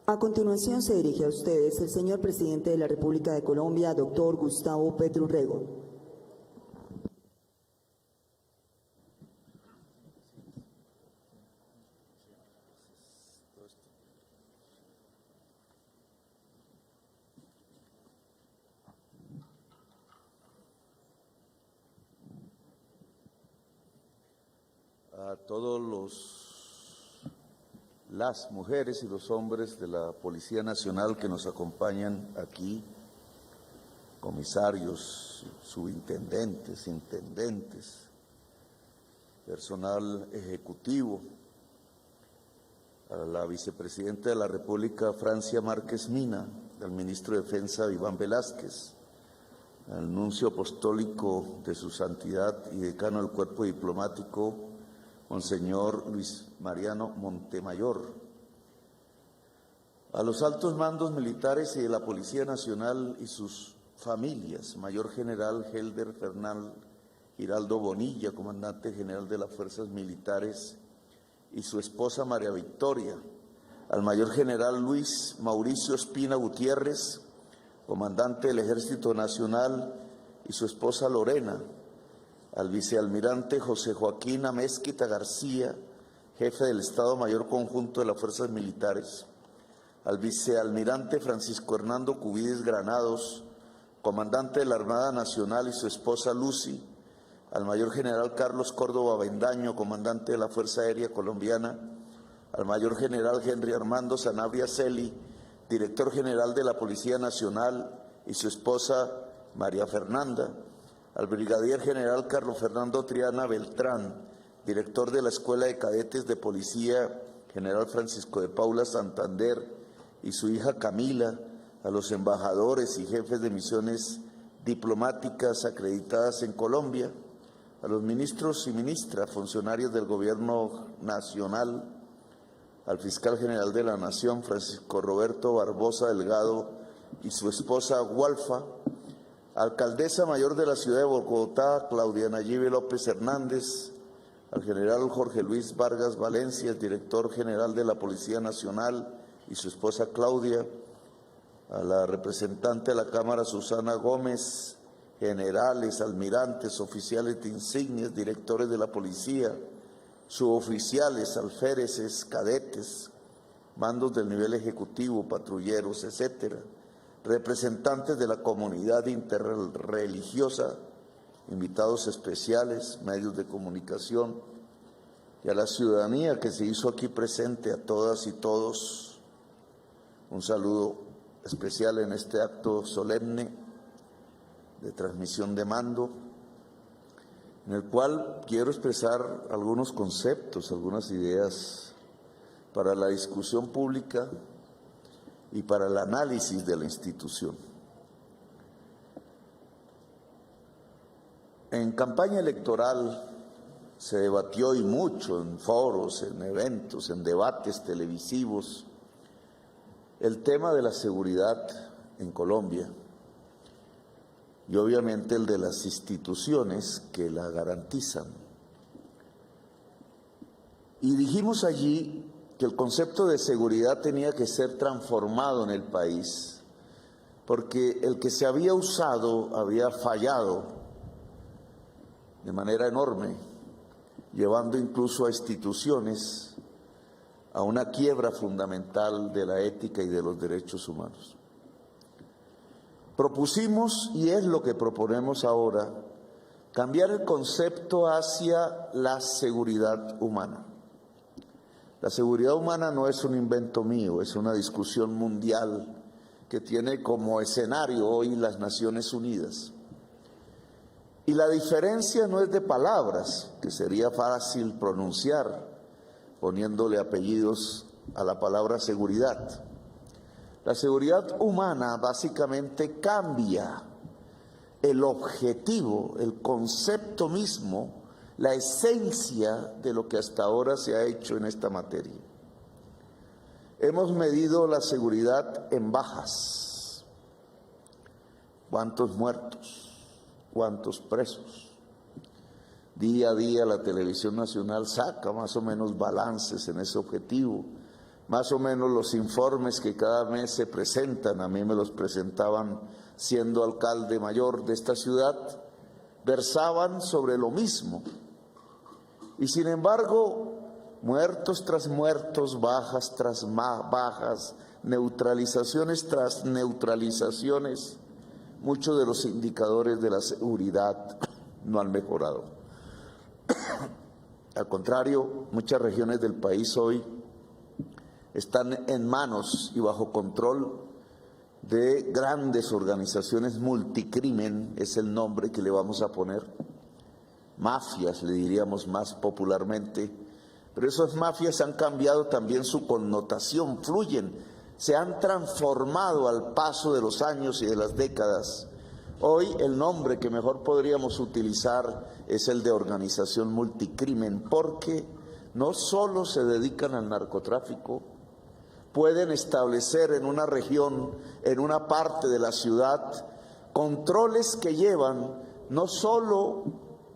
A continuación se dirige a ustedes el señor presidente de la República de Colombia, doctor Gustavo Petro Urrego. A todos las mujeres y los hombres de la Policía Nacional que nos acompañan aquí, comisarios, subintendentes, intendentes, personal ejecutivo, a la vicepresidenta de la República, Francia Márquez Mina, al ministro de Defensa, Iván Velázquez, al nuncio apostólico de su santidad y decano del cuerpo diplomático, Monseñor Luis Mariano Montemayor, a los altos mandos militares y de la Policía Nacional y sus familias, Mayor General Helder Fernán Giraldo Bonilla, Comandante General de las Fuerzas Militares, y su esposa María Victoria, al Mayor General Luis Mauricio Espina Gutiérrez, Comandante del Ejército Nacional, y su esposa Lorena, al vicealmirante José Joaquín Amezquita García, jefe del Estado Mayor Conjunto de las Fuerzas Militares, al vicealmirante Francisco Hernando Cubides Granados, comandante de la Armada Nacional, y su esposa Lucy, al Mayor General Carlos Córdoba Bendaño, comandante de la Fuerza Aérea Colombiana, al Mayor General Henry Armando Sanabria Celi, director general de la Policía Nacional, y su esposa María Fernanda, al Brigadier General Carlos Fernando Triana Beltrán, director de la Escuela de Cadetes de Policía General Francisco de Paula Santander, y su hija Camila, a los embajadores y jefes de misiones diplomáticas acreditadas en Colombia, a los ministros y ministras, funcionarios del Gobierno Nacional, al Fiscal General de la Nación, Francisco Roberto Barbosa Delgado, y su esposa Walfa, alcaldesa mayor de la ciudad de Bogotá, Claudia Nayibe López Hernández, al general Jorge Luis Vargas Valencia, el director general de la Policía Nacional, y su esposa Claudia, a la representante de la Cámara Susana Gómez, generales, almirantes, oficiales de insignias, directores de la policía, suboficiales, alféreces, cadetes, mandos del nivel ejecutivo, patrulleros, etcétera, representantes de la comunidad interreligiosa, invitados especiales, medios de comunicación, y a la ciudadanía que se hizo aquí presente, a todas y todos, un saludo especial en este acto solemne de transmisión de mando, en el cual quiero expresar algunos conceptos, algunas ideas para la discusión pública y para el análisis de la institución. En campaña electoral se debatió y mucho en foros, en eventos, en debates televisivos, el tema de la seguridad en Colombia y obviamente el de las instituciones que la garantizan. Y dijimos allí que el concepto de seguridad tenía que ser transformado en el país, porque el que se había usado había fallado de manera enorme, llevando incluso a instituciones a una quiebra fundamental de la ética y de los derechos humanos. Propusimos, y es lo que proponemos ahora, cambiar el concepto hacia la seguridad humana. La seguridad humana no es un invento mío, es una discusión mundial que tiene como escenario hoy las Naciones Unidas. Y la diferencia no es de palabras, que sería fácil pronunciar poniéndole apellidos a la palabra seguridad. La seguridad humana básicamente cambia el objetivo, el concepto mismo, la esencia de lo que hasta ahora se ha hecho en esta materia. Hemos medido la seguridad en bajas. ¿Cuántos muertos? ¿Cuántos presos? Día a día la televisión nacional saca más o menos balances en ese objetivo. Más o menos los informes que cada mes se presentan, a mí me los presentaban siendo alcalde mayor de esta ciudad, versaban sobre lo mismo. Y sin embargo, muertos tras muertos, bajas tras bajas, neutralizaciones tras neutralizaciones, muchos de los indicadores de la seguridad no han mejorado. Al contrario, muchas regiones del país hoy están en manos y bajo control de grandes organizaciones multicrimen, es el nombre que le vamos a poner, mafias le diríamos más popularmente, pero esas mafias han cambiado también su connotación, fluyen, se han transformado al paso de los años y de las décadas. Hoy el nombre que mejor podríamos utilizar es el de organización multicrimen, porque no solo se dedican al narcotráfico, pueden establecer en una región, en una parte de la ciudad, controles que llevan no solo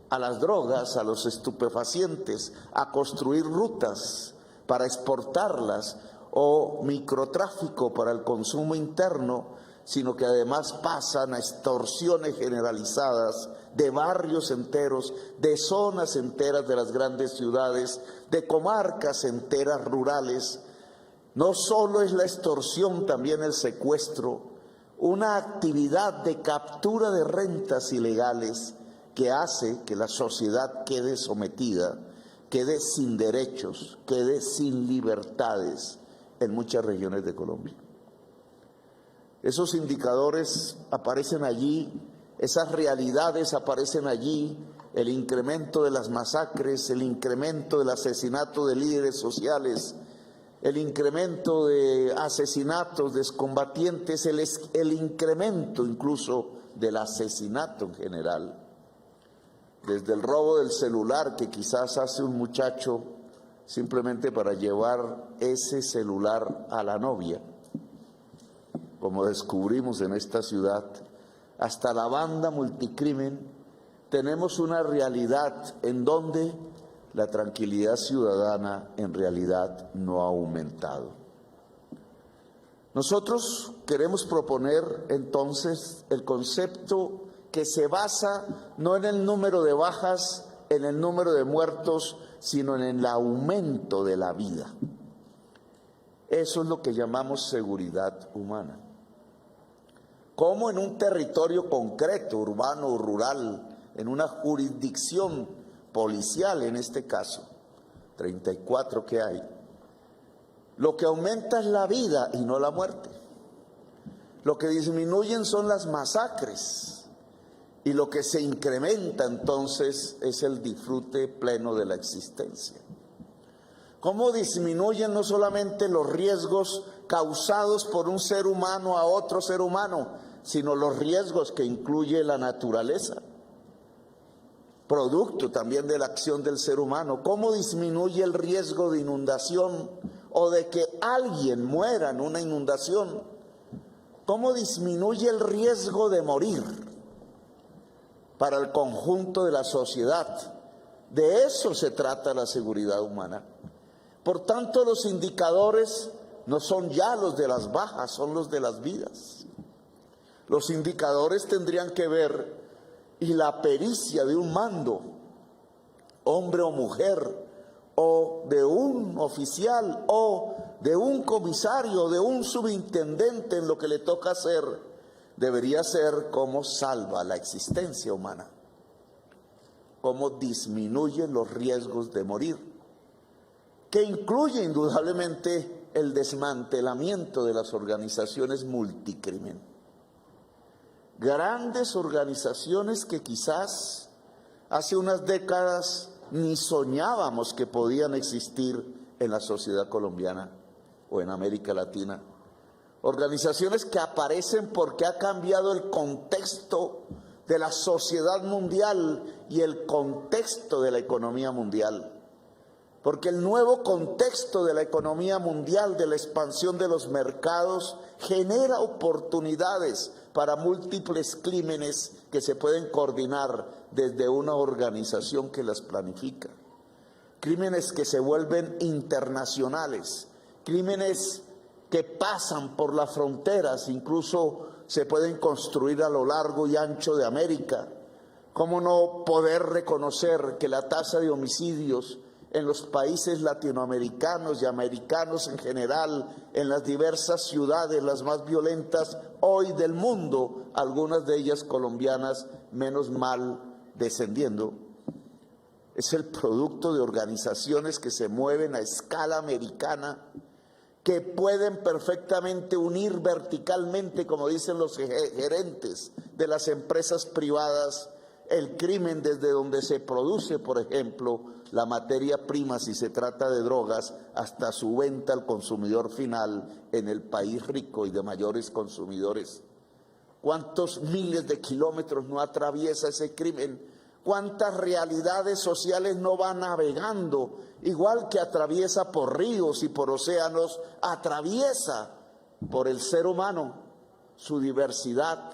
a las drogas, a los estupefacientes, a construir rutas para exportarlas o microtráfico para el consumo interno, sino que además pasan a extorsiones generalizadas de barrios enteros, de zonas enteras de las grandes ciudades, de comarcas enteras rurales. No solo es la extorsión, también el secuestro, una actividad de captura de rentas ilegales que hace que la sociedad quede sometida, quede sin derechos, quede sin libertades en muchas regiones de Colombia. Esos indicadores aparecen allí, esas realidades aparecen allí, el incremento de las masacres, el incremento del asesinato de líderes sociales, el incremento de asesinatos de excombatientes, el incremento incluso del asesinato en general, desde el robo del celular que quizás hace un muchacho simplemente para llevar ese celular a la novia, como descubrimos en esta ciudad, hasta la banda multicrimen, tenemos una realidad en donde la tranquilidad ciudadana en realidad no ha aumentado. Nosotros queremos proponer entonces el concepto que se basa no en el número de bajas, en el número de muertos, sino en el aumento de la vida. Eso es lo que llamamos seguridad humana. Cómo en un territorio concreto, urbano o rural, en una jurisdicción policial en este caso, 34 que hay, lo que aumenta es la vida y no la muerte. Lo que disminuyen son las masacres y lo que se incrementa entonces es el disfrute pleno de la existencia. ¿Cómo disminuyen no solamente los riesgos causados por un ser humano a otro ser humano, sino los riesgos que incluye la naturaleza, producto también de la acción del ser humano? ¿Cómo disminuye el riesgo de inundación o de que alguien muera en una inundación? ¿Cómo disminuye el riesgo de morir para el conjunto de la sociedad? De eso se trata la seguridad humana. Por tanto, los indicadores no son ya los de las bajas, son los de las vidas. Los indicadores tendrían que ver, y la pericia de un mando, hombre o mujer, o de un oficial, o de un comisario, de un subintendente en lo que le toca hacer, debería ser cómo salva la existencia humana, cómo disminuye los riesgos de morir, que incluye indudablemente el desmantelamiento de las organizaciones multicrimen. Grandes organizaciones que quizás hace unas décadas ni soñábamos que podían existir en la sociedad colombiana o en América Latina. Organizaciones que aparecen porque ha cambiado el contexto de la sociedad mundial y el contexto de la economía mundial. Porque el nuevo contexto de la economía mundial, de la expansión de los mercados, genera oportunidades para múltiples crímenes que se pueden coordinar desde una organización que las planifica. Crímenes que se vuelven internacionales, crímenes que pasan por las fronteras, incluso se pueden construir a lo largo y ancho de América. ¿Cómo no poder reconocer que la tasa de homicidios en los países latinoamericanos y americanos en general, en las diversas ciudades, las más violentas hoy del mundo, algunas de ellas colombianas, menos mal descendiendo, es el producto de organizaciones que se mueven a escala americana, que pueden perfectamente unir verticalmente, como dicen los gerentes de las empresas privadas, el crimen desde donde se produce, por ejemplo, la materia prima, si se trata de drogas, hasta su venta al consumidor final en el país rico y de mayores consumidores. ¿Cuántos miles de kilómetros no atraviesa ese crimen? ¿Cuántas realidades sociales no va navegando? Igual que atraviesa por ríos y por océanos, atraviesa por el ser humano, su diversidad,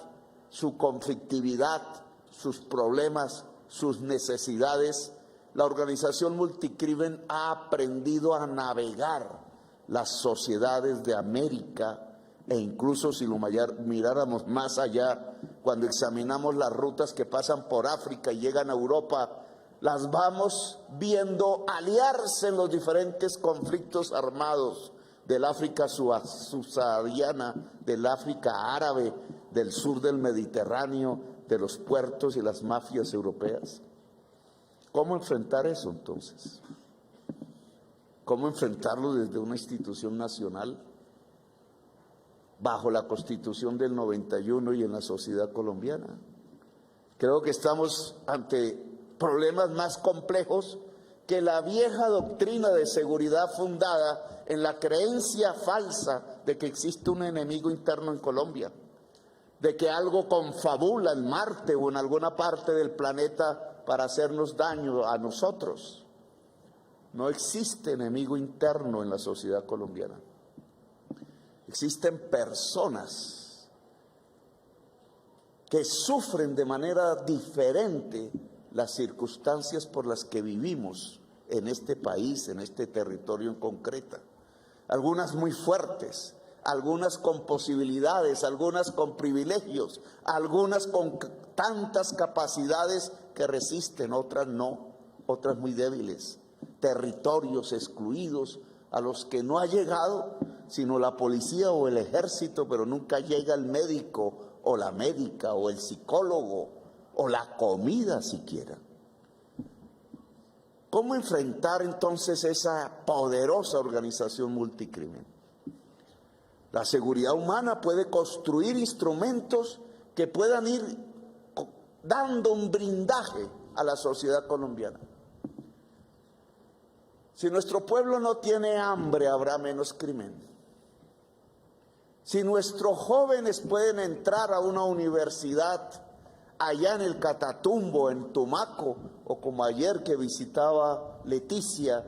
su conflictividad, sus problemas, sus necesidades. La organización Multicrimen ha aprendido a navegar las sociedades de América, e incluso si lo miráramos más allá, cuando examinamos las rutas que pasan por África y llegan a Europa, las vamos viendo aliarse en los diferentes conflictos armados del África subsahariana, del África árabe, del sur del Mediterráneo, de los puertos y las mafias europeas. ¿Cómo enfrentar eso entonces? ¿Cómo enfrentarlo desde una institución nacional, bajo la Constitución del 91 y en la sociedad colombiana? Creo que estamos ante problemas más complejos que la vieja doctrina de seguridad fundada en la creencia falsa de que existe un enemigo interno en Colombia, de que algo confabula en Marte o en alguna parte del planeta para hacernos daño a nosotros. No existe enemigo interno en la sociedad colombiana. Existen personas que sufren de manera diferente las circunstancias por las que vivimos en este país, en este territorio en concreto. Algunas muy fuertes, algunas con posibilidades, algunas con privilegios, algunas con tantas capacidades que resisten, otras no, otras muy débiles. Territorios excluidos a los que no ha llegado sino la policía o el ejército, pero nunca llega el médico o la médica o el psicólogo o la comida siquiera. ¿Cómo enfrentar entonces esa poderosa organización Multicrimen? La seguridad humana puede construir instrumentos que puedan ir dando un blindaje a la sociedad colombiana. Si nuestro pueblo no tiene hambre, habrá menos crimen. Si nuestros jóvenes pueden entrar a una universidad allá en el Catatumbo, en Tumaco, o como ayer que visitaba Leticia,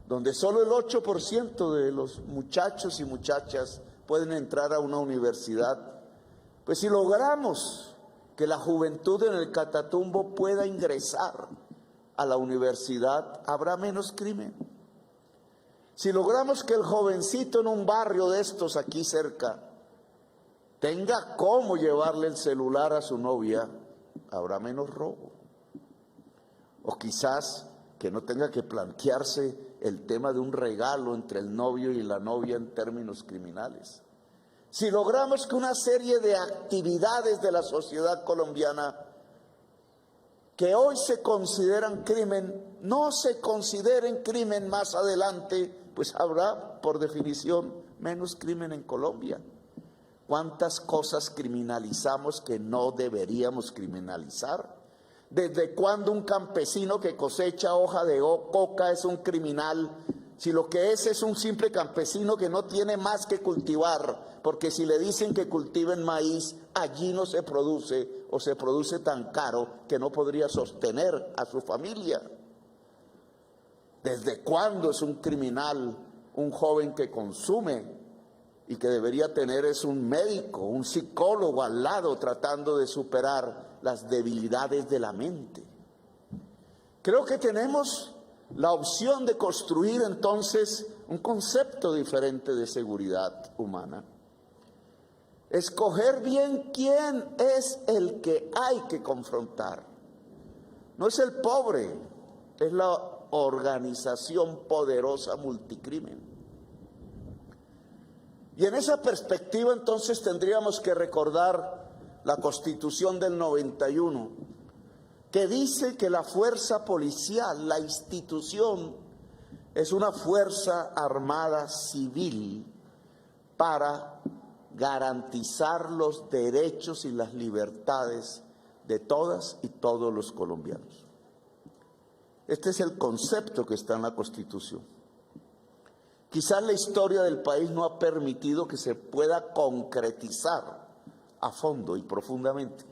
donde solo el 8% de los muchachos y muchachas pueden entrar a una universidad, pues si logramos que la juventud en el Catatumbo pueda ingresar a la universidad, habrá menos crimen. Si logramos que el jovencito en un barrio de estos aquí cerca tenga cómo llevarle el celular a su novia, habrá menos robo. O quizás que no tenga que plantearse el tema de un regalo entre el novio y la novia en términos criminales. Si logramos que una serie de actividades de la sociedad colombiana que hoy se consideran crimen, no se consideren crimen más adelante, pues habrá, por definición, menos crimen en Colombia. ¿Cuántas cosas criminalizamos que no deberíamos criminalizar? ¿Desde cuándo un campesino que cosecha hoja de coca es un criminal? Si lo que es un simple campesino que no tiene más que cultivar, porque si le dicen que cultiven maíz, allí no se produce o se produce tan caro que no podría sostener a su familia. ¿Desde cuándo es un criminal un joven que consume y que debería tener es un médico, un psicólogo al lado tratando de superar las debilidades de la mente? Creo que tenemos la opción de construir entonces un concepto diferente de seguridad humana. Escoger bien quién es el que hay que confrontar. No es el pobre, es la organización poderosa multicrimen. Y en esa perspectiva entonces tendríamos que recordar la Constitución del 91, que dice que la fuerza policial, la institución, es una fuerza armada civil para garantizar los derechos y las libertades de todas y todos los colombianos. Este es el concepto que está en la Constitución. Quizás la historia del país no ha permitido que se pueda concretizar a fondo y profundamente.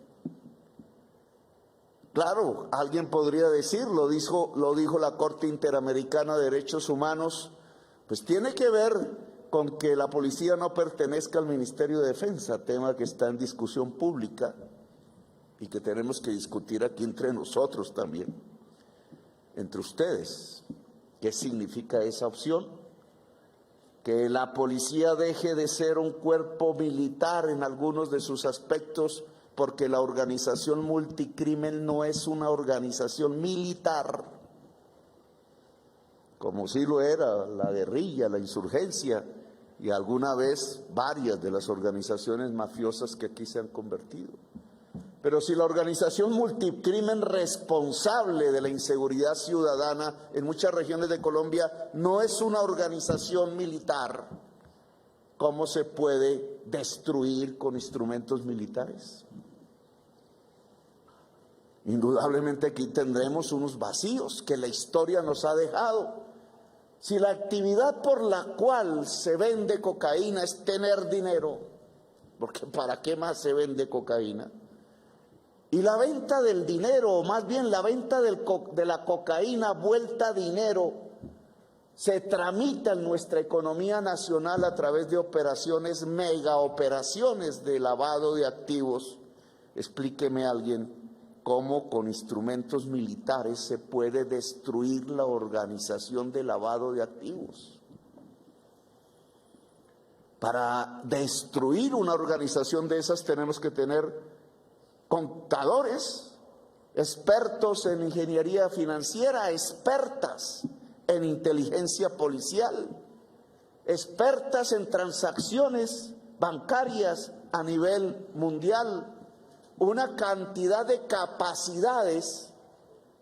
Claro, alguien podría decir, lo dijo la Corte Interamericana de Derechos Humanos, pues tiene que ver con que la policía no pertenezca al Ministerio de Defensa, tema que está en discusión pública y que tenemos que discutir aquí entre nosotros también, entre ustedes. ¿Qué significa esa opción? Que la policía deje de ser un cuerpo militar en algunos de sus aspectos, porque la organización multicrimen no es una organización militar, como sí lo era la guerrilla, la insurgencia y alguna vez varias de las organizaciones mafiosas que aquí se han convertido. Pero si la organización multicrimen responsable de la inseguridad ciudadana en muchas regiones de Colombia no es una organización militar, ¿cómo se puede destruir con instrumentos militares? Indudablemente aquí tendremos unos vacíos que la historia nos ha dejado. Si la actividad por la cual se vende cocaína es tener dinero, porque ¿para qué más se vende cocaína? Y la venta del dinero, o más bien la venta de la cocaína vuelta a dinero, se tramita en nuestra economía nacional a través de operaciones, mega operaciones de lavado de activos. Explíqueme alguien cómo con instrumentos militares se puede destruir la organización de lavado de activos. Para destruir una organización de esas tenemos que tener contadores, expertos en ingeniería financiera, expertas en inteligencia policial, expertas en transacciones bancarias a nivel mundial, una cantidad de capacidades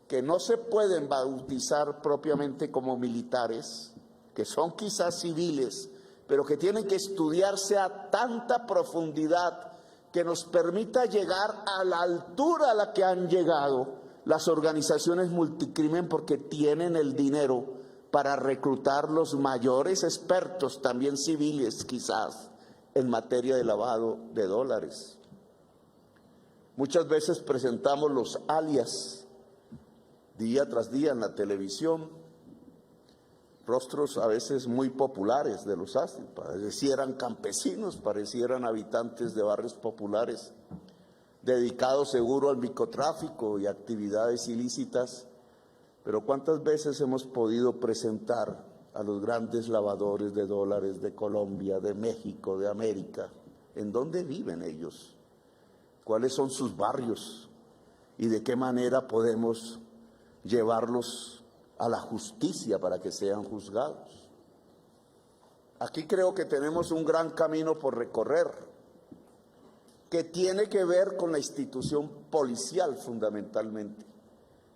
que no se pueden bautizar propiamente como militares, que son quizás civiles, pero que tienen que estudiarse a tanta profundidad que nos permita llegar a la altura a la que han llegado las organizaciones multicrimen, porque tienen el dinero para reclutar los mayores expertos, también civiles quizás, en materia de lavado de dólares. Muchas veces presentamos los alias día tras día en la televisión, rostros a veces muy populares de los así, parecieran campesinos, parecieran habitantes de barrios populares, dedicados seguro al microtráfico y actividades ilícitas, pero ¿cuántas veces hemos podido presentar a los grandes lavadores de dólares de Colombia, de México, de América? ¿En dónde viven ellos? ¿Cuáles son sus barrios? ¿Y de qué manera podemos llevarlos a la justicia para que sean juzgados? Aquí creo que tenemos un gran camino por recorrer, que tiene que ver con la institución policial fundamentalmente.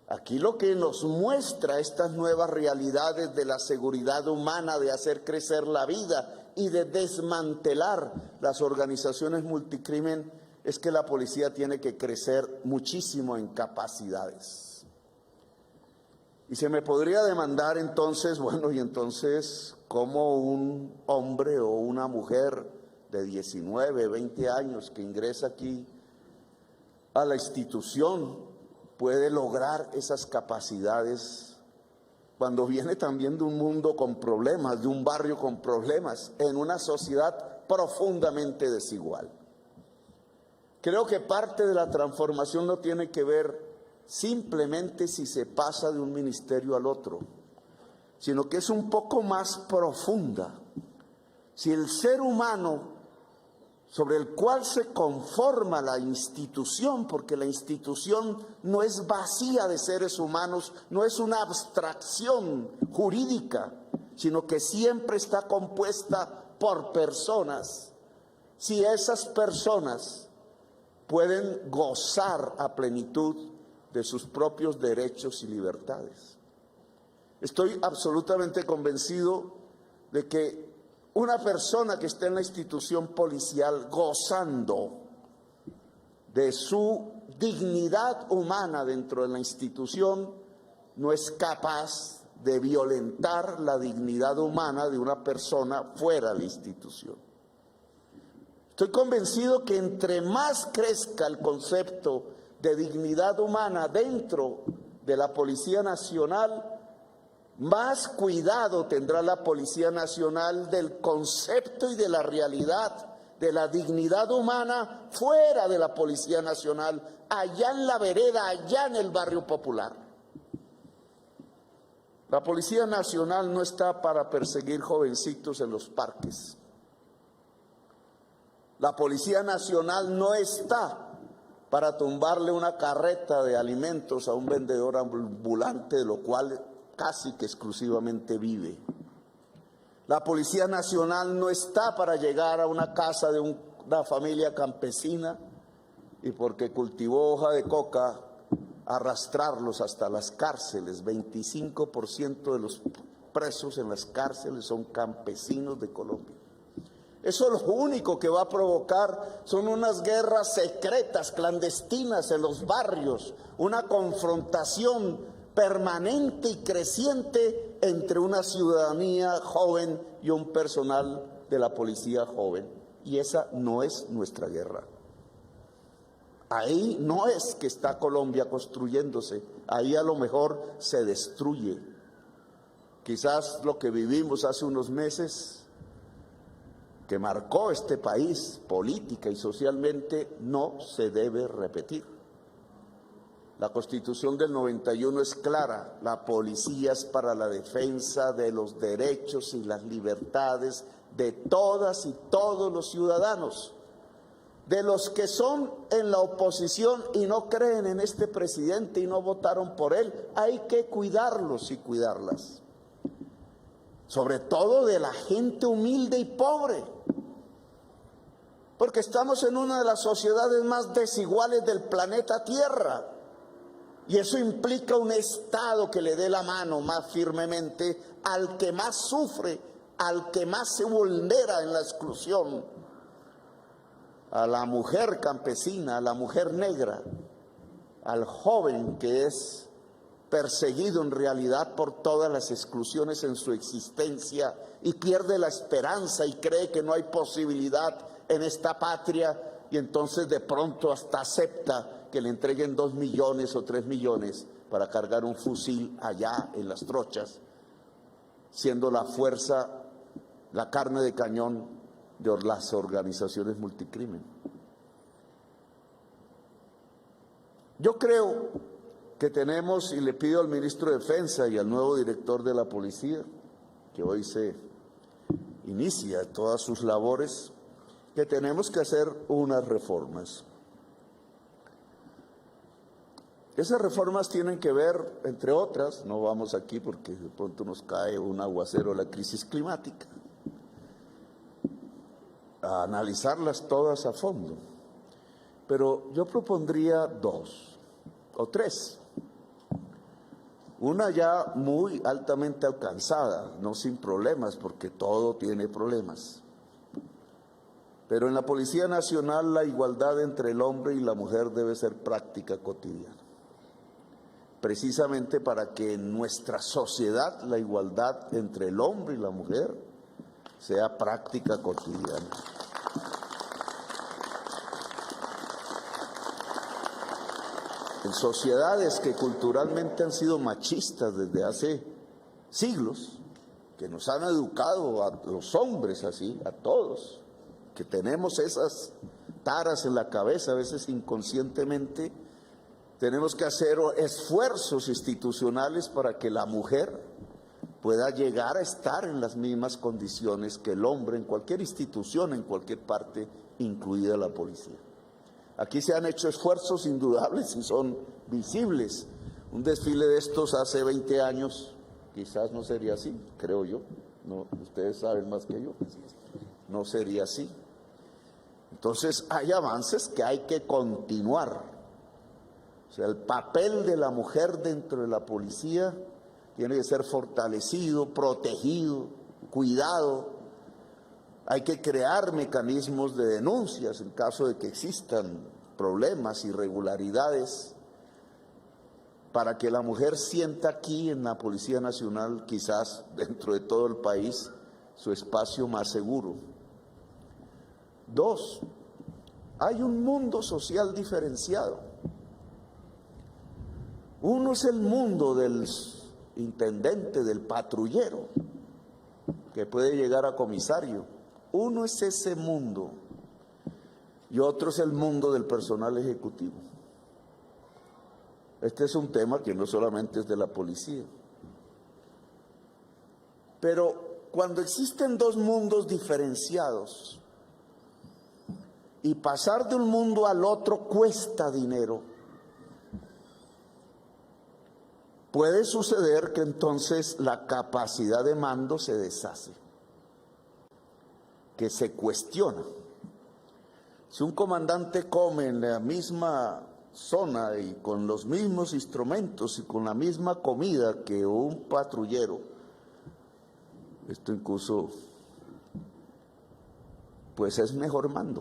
Aquí lo que nos muestra estas nuevas realidades de la seguridad humana, de hacer crecer la vida y de desmantelar las organizaciones multicrimen, es que la policía tiene que crecer muchísimo en capacidades. Y se me podría demandar entonces, bueno, y entonces, ¿cómo un hombre o una mujer de 19, 20 años que ingresa aquí a la institución puede lograr esas capacidades cuando viene también de un mundo con problemas, de un barrio con problemas, en una sociedad profundamente desigual? Creo que parte de la transformación no tiene que ver simplemente si se pasa de un ministerio al otro. sino que es un poco más profunda. Si el ser humano sobre el cual se conforma la institución, porque la institución no es vacía de seres humanos, no es una abstracción jurídica, sino que siempre está compuesta por personas. Si esas personas pueden gozar a plenitud de sus propios derechos y libertades. Estoy absolutamente convencido de que una persona que está en la institución policial gozando de su dignidad humana dentro de la institución no es capaz de violentar la dignidad humana de una persona fuera de la institución. Estoy convencido que entre más crezca el concepto de dignidad humana dentro de la Policía Nacional, más cuidado tendrá la Policía Nacional del concepto y de la realidad de la dignidad humana fuera de la Policía Nacional, allá en la vereda, allá en el barrio popular. La Policía Nacional no está para perseguir jovencitos en los parques. La Policía Nacional no está para tumbarle una carreta de alimentos a un vendedor ambulante, de lo cual casi que exclusivamente vive. La Policía Nacional no está para llegar a una casa de una familia campesina y porque cultivó hoja de coca, arrastrarlos hasta las cárceles. 25% de los presos en las cárceles son campesinos de Colombia. Eso lo único que va a provocar son unas guerras secretas, clandestinas en los barrios, una confrontación permanente y creciente entre una ciudadanía joven y un personal de la policía joven. Y esa no es nuestra guerra. Ahí no es que está Colombia construyéndose, ahí a lo mejor se destruye. Quizás lo que vivimos hace unos meses, que marcó este país política y socialmente, no se debe repetir. La Constitución del 91 es clara: la policía es para la defensa de los derechos y las libertades de todas y todos los ciudadanos. De los que son en la oposición y no creen en este presidente y no votaron por él, hay que cuidarlos y cuidarlas. Sobre todo de la gente humilde y pobre, porque estamos en una de las sociedades más desiguales del planeta Tierra, y eso implica un Estado que le dé la mano más firmemente al que más sufre, al que más se vulnera en la exclusión, a la mujer campesina, a la mujer negra, al joven que es perseguido en realidad por todas las exclusiones en su existencia y pierde la esperanza y cree que no hay posibilidad en esta patria, y entonces de pronto hasta acepta que le entreguen 2 millones o 3 millones para cargar un fusil allá en las trochas, siendo la fuerza, la carne de cañón de las organizaciones multicrimen. Yo creo que tenemos, y le pido al ministro de Defensa y al nuevo director de la policía, que hoy se inicia todas sus labores, que tenemos que hacer unas reformas. Esas reformas tienen que ver, entre otras, no vamos aquí porque de pronto nos cae un aguacero de la crisis climática, a analizarlas todas a fondo, pero yo propondría 2 o 3. Una ya muy altamente alcanzada, no sin problemas, porque todo tiene problemas. Pero en la Policía Nacional la igualdad entre el hombre y la mujer debe ser práctica cotidiana, precisamente para que en nuestra sociedad la igualdad entre el hombre y la mujer sea práctica cotidiana. En sociedades que culturalmente han sido machistas desde hace siglos, que nos han educado a los hombres así, a todos, que tenemos esas taras en la cabeza, a veces inconscientemente, tenemos que hacer esfuerzos institucionales para que la mujer pueda llegar a estar en las mismas condiciones que el hombre en cualquier institución, en cualquier parte, incluida la policía. Aquí se han hecho esfuerzos indudables y son visibles. Un desfile de estos hace 20 años quizás no sería así, creo yo. No, ustedes saben más que yo. No sería así. Entonces hay avances que hay que continuar. O sea, el papel de la mujer dentro de la policía tiene que ser fortalecido, protegido, cuidado. Hay que crear mecanismos de denuncias en caso de que existan problemas, irregularidades, para que la mujer sienta aquí en la Policía Nacional, quizás dentro de todo el país, su espacio más seguro. 2, hay un mundo social diferenciado. Uno es el mundo del intendente, del patrullero, que puede llegar a comisario. Uno es ese mundo y otro es el mundo del personal ejecutivo. Este es un tema que no solamente es de la policía. Pero cuando existen dos mundos diferenciados y pasar de un mundo al otro cuesta dinero, puede suceder que entonces la capacidad de mando se deshace, que se cuestiona. Si un comandante come en la misma zona y con los mismos instrumentos y con la misma comida que un patrullero, esto incluso, pues es mejor mando,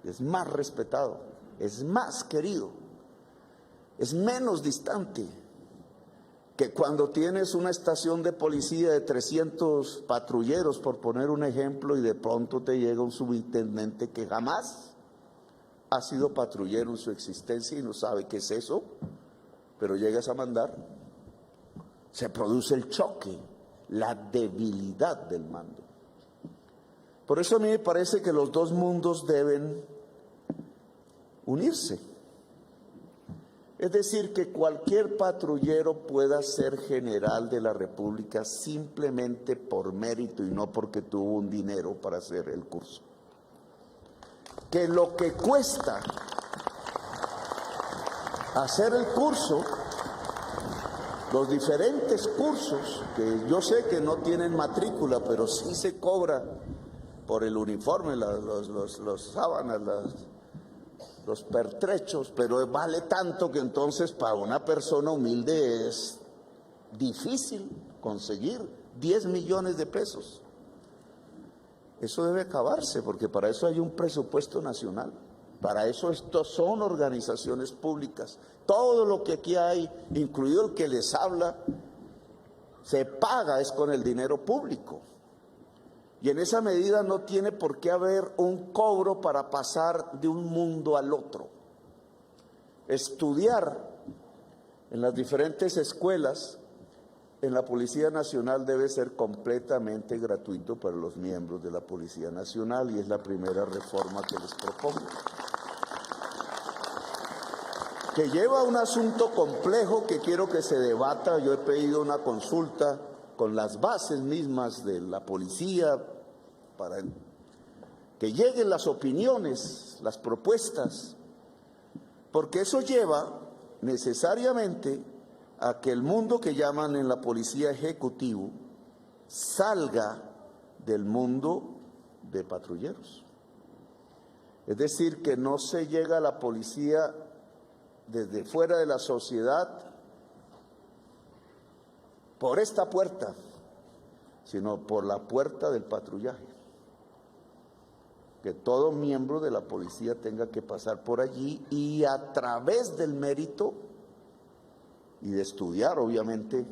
es más respetado, es más querido, es menos distante que cuando tienes una estación de policía de 300 patrulleros, por poner un ejemplo, y de pronto te llega un subintendente que jamás ha sido patrullero en su existencia y no sabe qué es eso, pero llegas a mandar. Se produce el choque, la debilidad del mando. Por eso a mí me parece que los dos mundos deben unirse. Es decir, que cualquier patrullero pueda ser general de la República simplemente por mérito y no porque tuvo un dinero para hacer el curso. Que lo que cuesta hacer el curso, los diferentes cursos, que yo sé que no tienen matrícula, pero sí se cobra por el uniforme, los sábanas, los pertrechos, pero vale tanto que entonces para una persona humilde es difícil conseguir 10 millones de pesos. Eso debe acabarse, porque para eso hay un presupuesto nacional. Para eso estos son organizaciones públicas. Todo lo que aquí hay, incluido el que les habla, se paga es con el dinero público. Y en esa medida no tiene por qué haber un cobro para pasar de un mundo al otro. Estudiar en las diferentes escuelas en la Policía Nacional debe ser completamente gratuito para los miembros de la Policía Nacional y es la primera reforma que les propongo. Que lleva un asunto complejo que quiero que se debata. Yo he pedido una consulta con las bases mismas de la policía para que lleguen las opiniones, las propuestas, porque eso lleva necesariamente a que el mundo que llaman en la policía ejecutivo salga del mundo de patrulleros. Es decir, que no se llega a la policía desde fuera de la sociedad por esta puerta, sino por la puerta del patrullaje. Que todo miembro de la policía tenga que pasar por allí y a través del mérito y de estudiar, obviamente,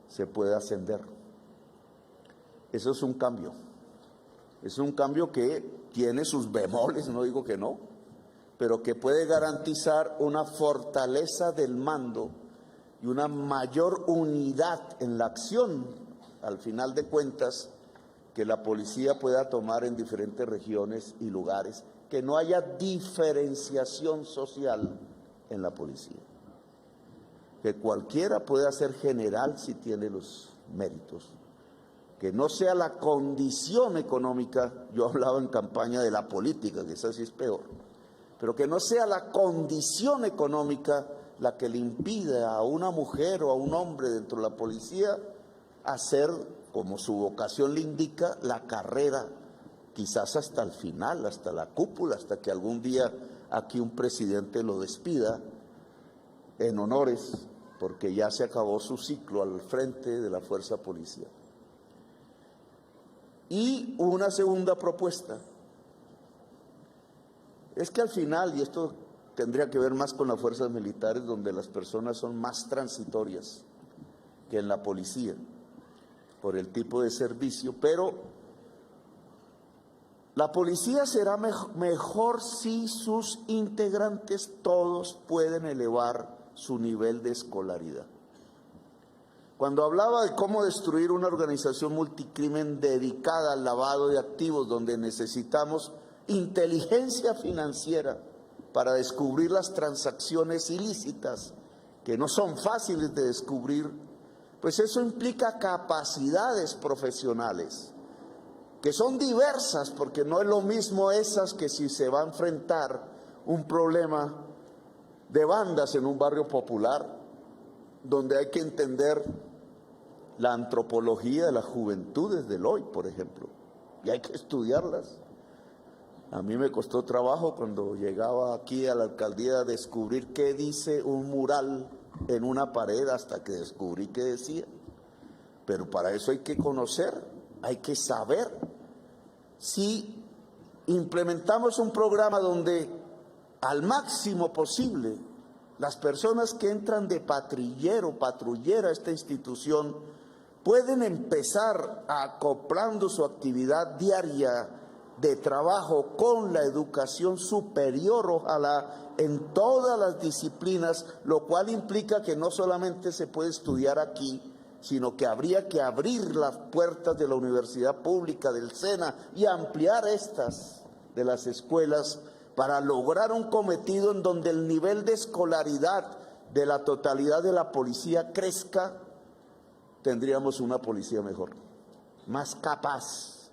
se puede ascender. Eso es un cambio. Es un cambio que tiene sus bemoles, no digo que no, pero que puede garantizar una fortaleza del mando y una mayor unidad en la acción, al final de cuentas, que la policía pueda tomar en diferentes regiones y lugares, que no haya diferenciación social en la policía. Que cualquiera pueda ser general si tiene los méritos. Que no sea la condición económica, yo hablaba en campaña de la política, que esa sí es peor, pero que no sea la condición económica la que le impida a una mujer o a un hombre dentro de la policía hacer, como su vocación le indica, la carrera, quizás hasta el final, hasta la cúpula, hasta que algún día aquí un presidente lo despida en honores, porque ya se acabó su ciclo al frente de la fuerza policial. Y una segunda propuesta, es que al final, y esto tendría que ver más con las fuerzas militares, donde las personas son más transitorias que en la policía, por el tipo de servicio, pero la policía será mejor si sus integrantes todos pueden elevar su nivel de escolaridad. Cuando hablaba de cómo destruir una organización multicrimen dedicada al lavado de activos, donde necesitamos inteligencia financiera para descubrir las transacciones ilícitas, que no son fáciles de descubrir, pues eso implica capacidades profesionales, que son diversas, porque no es lo mismo esas que si se va a enfrentar un problema de bandas en un barrio popular, donde hay que entender la antropología de las juventudes del hoy, por ejemplo, y hay que estudiarlas. A mí me costó trabajo cuando llegaba aquí a la alcaldía descubrir qué dice un mural en una pared, hasta que descubrí qué decía. Pero para eso hay que conocer, hay que saber. Si implementamos un programa donde al máximo posible las personas que entran de patrullera a esta institución pueden empezar acoplando su actividad diaria de trabajo con la educación superior, ojalá en todas las disciplinas, lo cual implica que no solamente se puede estudiar aquí, sino que habría que abrir las puertas de la universidad pública, del SENA, y ampliar estas de las escuelas para lograr un cometido en donde el nivel de escolaridad de la totalidad de la policía crezca. Tendríamos una policía mejor, más capaz.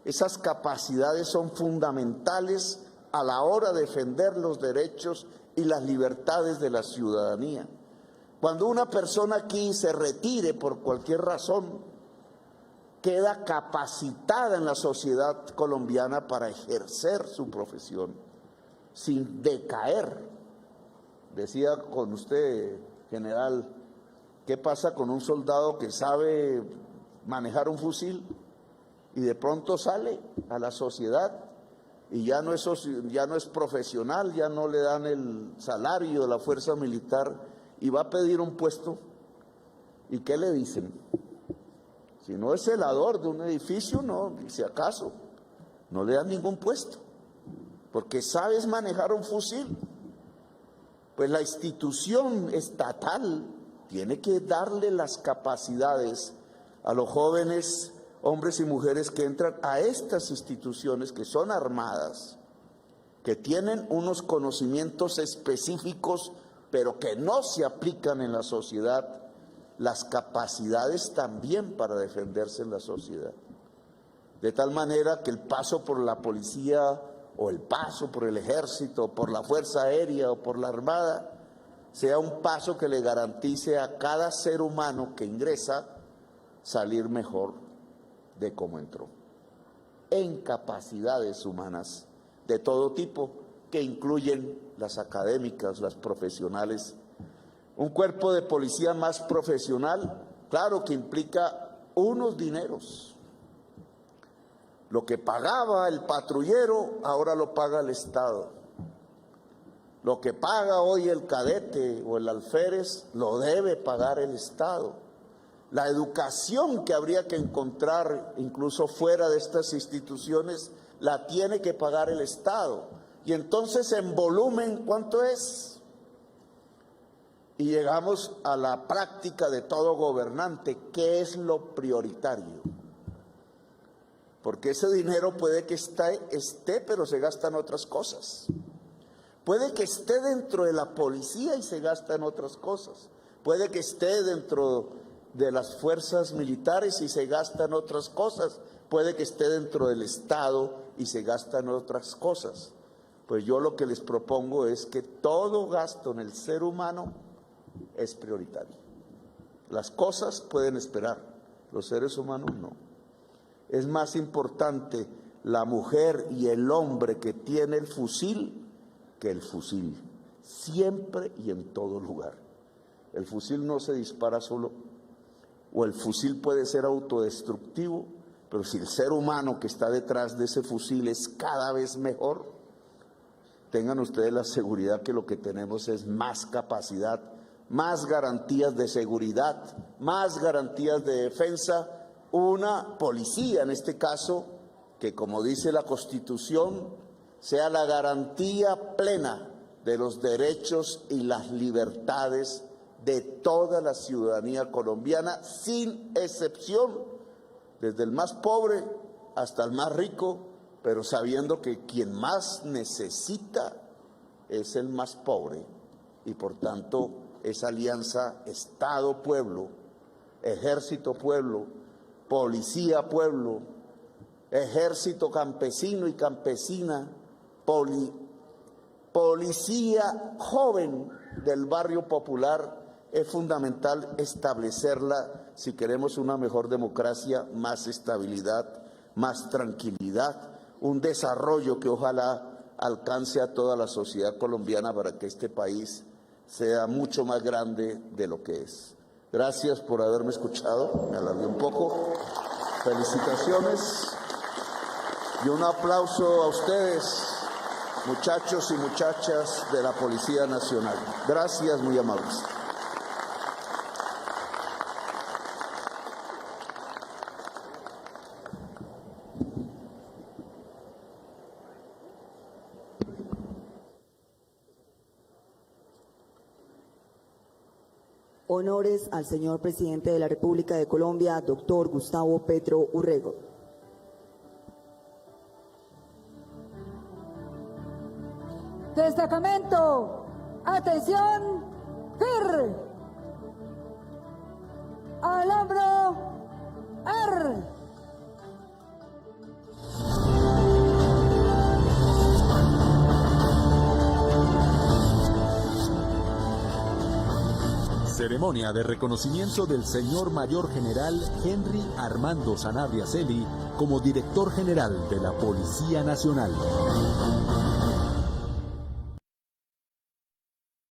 Esas capacidades son fundamentales a la hora de defender los derechos y las libertades de la ciudadanía. Cuando una persona aquí se retire por cualquier razón, queda capacitada en la sociedad colombiana para ejercer su profesión sin decaer. Decía con usted, general, ¿qué pasa con un soldado que sabe manejar un fusil y de pronto sale a la sociedad y ya no es profesional, ya no le dan el salario de la fuerza militar y va a pedir un puesto? ¿Y qué le dicen? Si no es celador de un edificio, no, si acaso, no le dan ningún puesto, porque sabes manejar un fusil. Pues la institución estatal tiene que darle las capacidades a los jóvenes, hombres y mujeres que entran a estas instituciones, que son armadas, que tienen unos conocimientos específicos, pero que no se aplican en la sociedad, las capacidades también para defenderse en la sociedad. De tal manera que el paso por la policía o el paso por el ejército, por la fuerza aérea o por la armada, sea un paso que le garantice a cada ser humano que ingresa salir mejor de cómo entró, en capacidades humanas de todo tipo, que incluyen las académicas, las profesionales. Un cuerpo de policía más profesional, claro que implica unos dineros. Lo que pagaba el patrullero, ahora lo paga el Estado. Lo que paga hoy el cadete o el alférez, lo debe pagar el Estado. La educación que habría que encontrar incluso fuera de estas instituciones, la tiene que pagar el Estado. Y entonces en volumen, ¿cuánto es? Y llegamos a la práctica de todo gobernante, ¿qué es lo prioritario? Porque ese dinero puede que esté, pero se gasta en otras cosas. Puede que esté dentro de la policía y se gasta en otras cosas. Puede que esté dentro de las fuerzas militares y se gasta en otras cosas. Puede que esté dentro del Estado y se gasta en otras cosas. Pues yo lo que les propongo es que todo gasto en el ser humano es prioritario. Las cosas pueden esperar, los seres humanos no. Es más importante la mujer y el hombre que tiene el fusil que el fusil, siempre y en todo lugar. El fusil no se dispara solo, o el fusil puede ser autodestructivo, pero si el ser humano que está detrás de ese fusil es cada vez mejor, tengan ustedes la seguridad que lo que tenemos es más capacidad, más garantías de seguridad, más garantías de defensa, una policía en este caso, que como dice la Constitución, sea la garantía plena de los derechos y las libertades de toda la ciudadanía colombiana, sin excepción, desde el más pobre hasta el más rico, pero sabiendo que quien más necesita es el más pobre, y por tanto esa alianza Estado-Pueblo, Ejército-Pueblo, Policía-Pueblo, Ejército campesino y campesina, Policía joven del barrio popular, es fundamental establecerla si queremos una mejor democracia, más estabilidad, más tranquilidad, un desarrollo que ojalá alcance a toda la sociedad colombiana para que este país sea mucho más grande de lo que es. Gracias por haberme escuchado, me alargué un poco. Felicitaciones y un aplauso a ustedes, muchachos y muchachas de la Policía Nacional. Gracias, muy amables. Honores al señor presidente de la República de Colombia, doctor Gustavo Petro Urrego. Destacamento, atención, FIR, al hombro, R. Ceremonia de reconocimiento del señor Mayor General Henry Armando Sanabria Celi como Director General de la Policía Nacional.